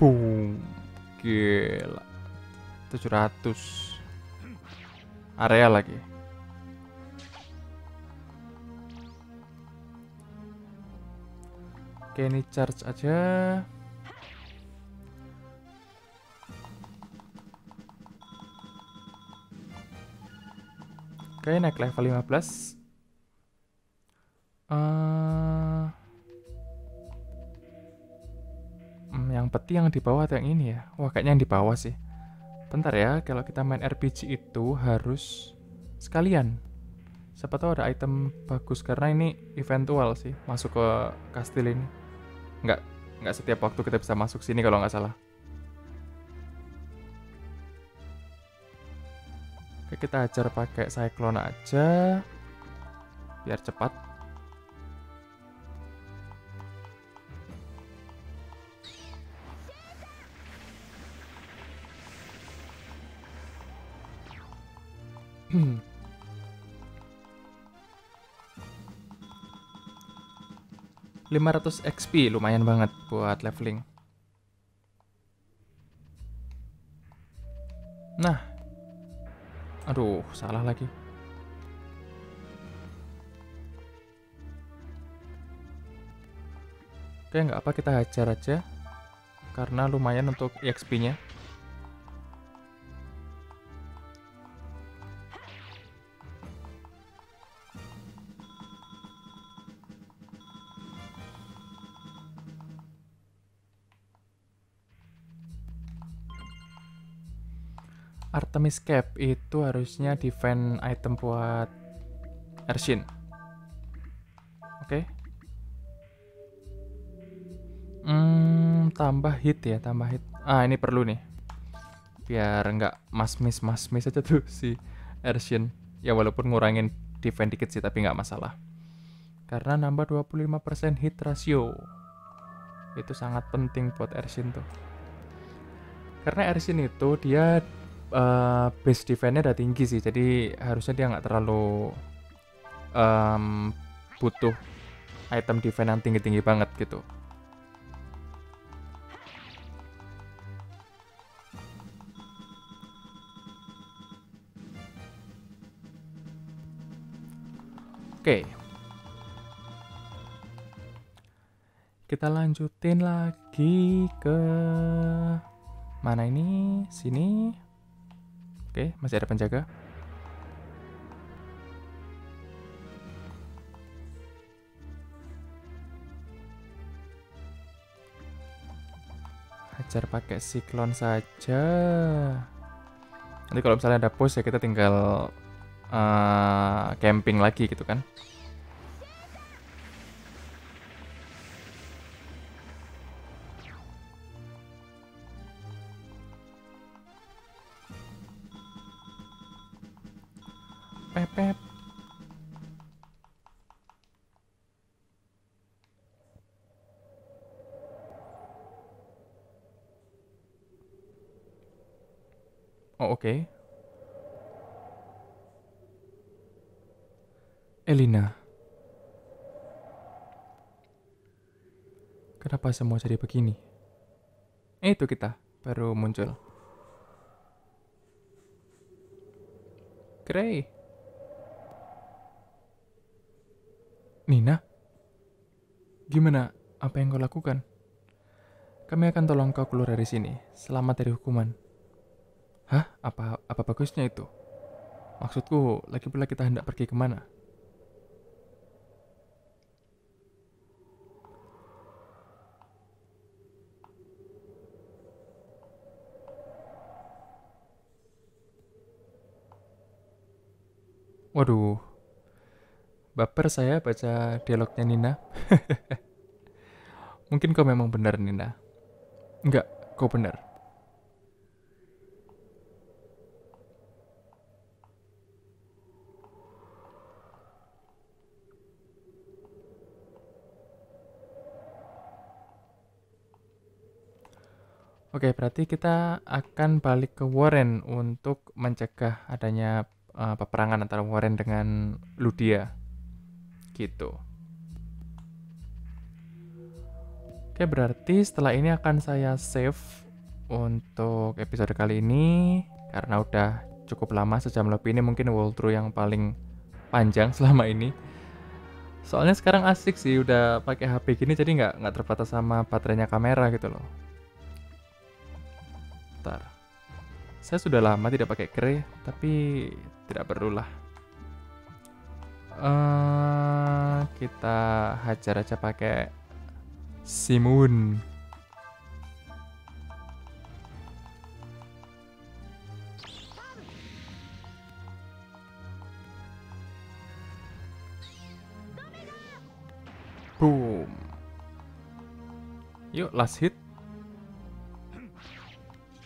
Boom. Gila. 700. Area lagi. Oke, ini charge aja. Oke, naik level 15. Yang peti yang di bawah atau yang ini ya? Wah, kayaknya yang di bawah sih. Bentar ya, kalau kita main RPG itu harus sekalian. Siapa tahu ada item bagus, karena ini eventual sih masuk ke kastil ini. Nggak setiap waktu kita bisa masuk sini kalau nggak salah. Oke, kita ajar pakai Cyclone aja biar cepat. $500 XP lumayan banget buat leveling. Nah, aduh, salah lagi. Oke, nggak apa, kita hajar aja karena lumayan untuk EXP-nya. Artemis Cap itu harusnya defend item buat Ershin. Oke. Tambah hit ya, tambah hit. Ini perlu nih. Biar nggak mas-miss aja tuh si Ershin. Ya walaupun ngurangin defend dikit sih, tapi nggak masalah. Karena nambah 25% hit ratio. Itu sangat penting buat Ershin tuh. Karena Ershin itu dia base defense-nya udah tinggi sih, jadi harusnya dia nggak terlalu butuh item defense yang tinggi-tinggi banget gitu. Oke. Kita lanjutin lagi ke mana ini? Sini. Oke, masih ada penjaga. hajar pakai siklon saja. Nanti kalau misalnya ada push ya kita tinggal camping lagi gitu kan. Pepep. Oh, oke. Elina. Kenapa semua jadi begini? Itu kita baru muncul. Grey. Nina? Gimana? Apa yang kau lakukan? Kami akan tolong kau keluar dari sini. Selamat dari hukuman. Hah? Apa bagusnya itu? Maksudku, lagi pula kita hendak pergi kemana? Waduh, baper saya baca dialognya Nina. Mungkin kau memang benar, Nina. Enggak, kau benar. Oke, berarti kita akan balik ke Warren untuk mencegah adanya peperangan antara Warren dengan Ludia. Gitu. Oke, berarti setelah ini akan saya save untuk episode kali ini. Karena udah cukup lama, sejam lebih, ini mungkin walkthrough yang paling panjang selama ini. Soalnya sekarang asik sih, udah pakai HP gini jadi nggak terbatas sama baterainya kamera gitu loh. Bentar. Saya sudah lama tidak pakai Grey, tapi tidak perlulah. Kita hajar aja pakai Simun. Boom. Yuk, last hit.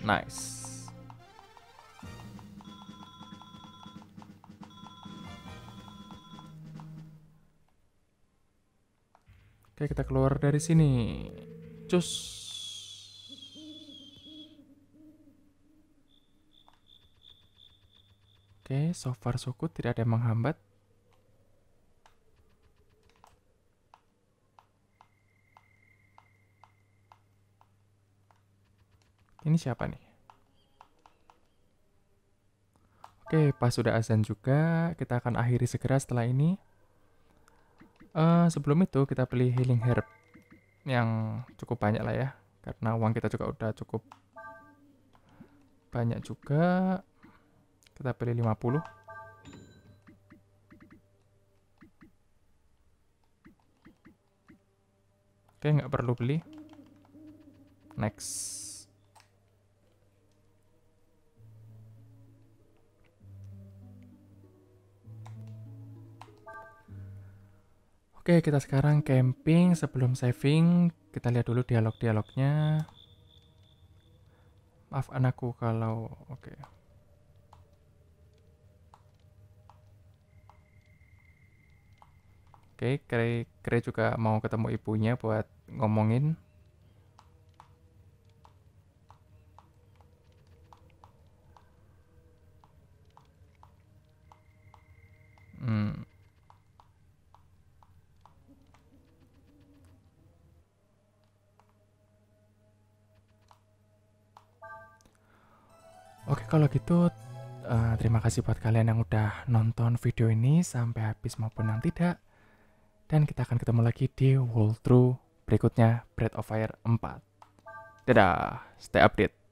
Nice. Oke, kita keluar dari sini. Cus. Oke, so far so good, tidak ada yang menghambat. Ini siapa nih? Oke, pas sudah azan juga, kita akan akhiri segera setelah ini. Sebelum itu kita beli healing herb yang cukup banyak lah ya, karena uang kita juga udah cukup banyak juga. Kita beli 50. Oke, nggak perlu beli. Next. Oke, kita sekarang camping. Sebelum saving, kita lihat dulu dialog-dialognya. Maaf anakku kalau... Oke. Oke, Kre juga mau ketemu ibunya buat ngomongin. Oke, kalau gitu terima kasih buat kalian yang udah nonton video ini sampai habis maupun yang tidak. Dan kita akan ketemu lagi di walkthrough berikutnya, Breath of Fire 4. Dadah, stay update.